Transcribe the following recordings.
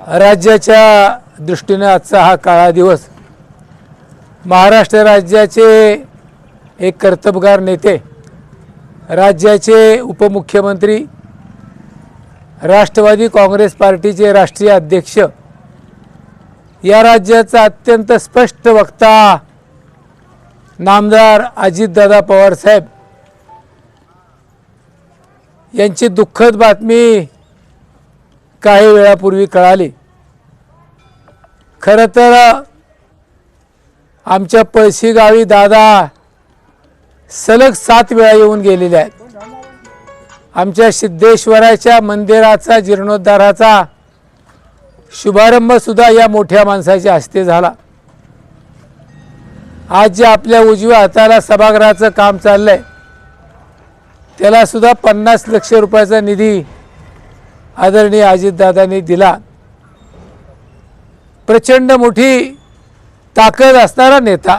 राज्याच्या दृष्टीने आजचा हा काळा दिवस महाराष्ट्र राज्याचे एक कर्तबगार नेते, राज्याचे उपमुख्यमंत्री, राष्ट्रवादी काँग्रेस पार्टीचे राष्ट्रीय अध्यक्ष, या राज्याचा अत्यंत स्पष्ट वक्ता नामदार अजितदादा पवार साहेब यांची दुःखद बातमी काही वेळापूर्वी कळाली। खरं तर आमच्या पळशी गावी दादा सलग 7 वेळा येऊन गेलेले आहेत। आमच्या सिद्धेश्वराच्या मंदिराचा जीर्णोद्धाराचा शुभारंभ सुद्धा या मोठ्या माणसाच्या हस्ते झाला। आज जे आपल्या उजव्या हाताला सभागृहाचं काम चाललंय त्याला सुद्धा 50 लाख रुपयाचा निधी आदरणीय अजितदादांनी दिला। प्रचंड मोठी ताकद असणारा नेता,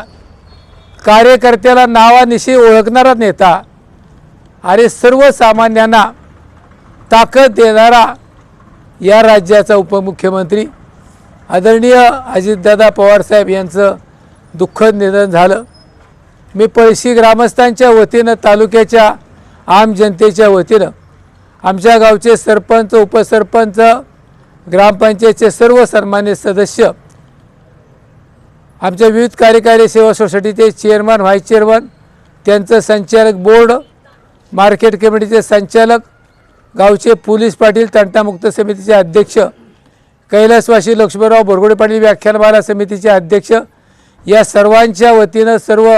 कार्यकर्त्याला नावानिशी ओळखणारा नेता आणि सर्वसामान्यांना ताकद देणारा या राज्याचा उपमुख्यमंत्री आदरणीय अजितदादा पवार साहेब यांचं दुःखद निधन झालं। मी पळशी ग्रामस्थांच्या वतीनं, तालुक्याच्या आम जनतेच्या वतीनं, आमच्या गावचे सरपंच, उपसरपंच, ग्रामपंचायतचे सर्व सन्मान्य सदस्य, आमच्या विविध कार्यकारी सेवा सोसायटीचे चेअरमन, व्हाईस चेअरमन, त्यांचं संचालक बोर्ड, मार्केट कमिटीचे संचालक, गावचे पोलीस पाटील, तंटामुक्त समितीचे अध्यक्ष, कैलासवासी लक्ष्मणराव बोरगोडे पाटील व्याख्यानमाला समितीचे अध्यक्ष, या सर्वांच्या वतीनं, सर्व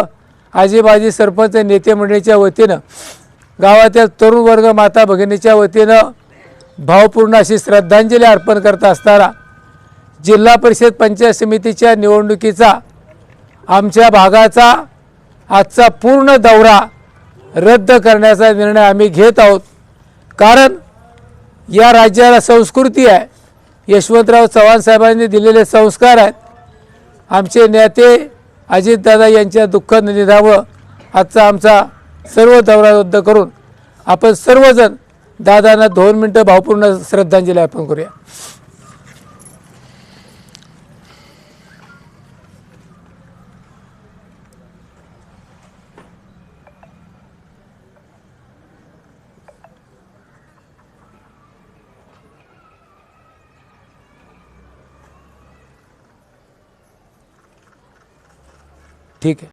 आजीबाजी सरपंच नेते मंडळीच्या वतीनं, गावातील तरुण वर्ग, माता भगिनीच्या वतीनं भावपूर्ण अशी श्रद्धांजली अर्पण करत असताना जिल्हा परिषद पंचायत समितीच्या निवडणुकीचा आमच्या भागाचा आजचा पूर्ण दौरा रद्द करण्याचा निर्णय आम्ही घेत आहोत। कारण या राज्याला संस्कृती आहे, यशवंतराव चव्हाण साहेबांनी दिलेले संस्कार आहेत। आमचे नेते अजितदादा यांच्या दुःखद निधनामुळे आजचा आमचा सर्व दौरा रद्द करून आपण सर्वजण दादांना 2 मिनिटं भावपूर्ण श्रद्धांजली अर्पण करूया। ठीक है।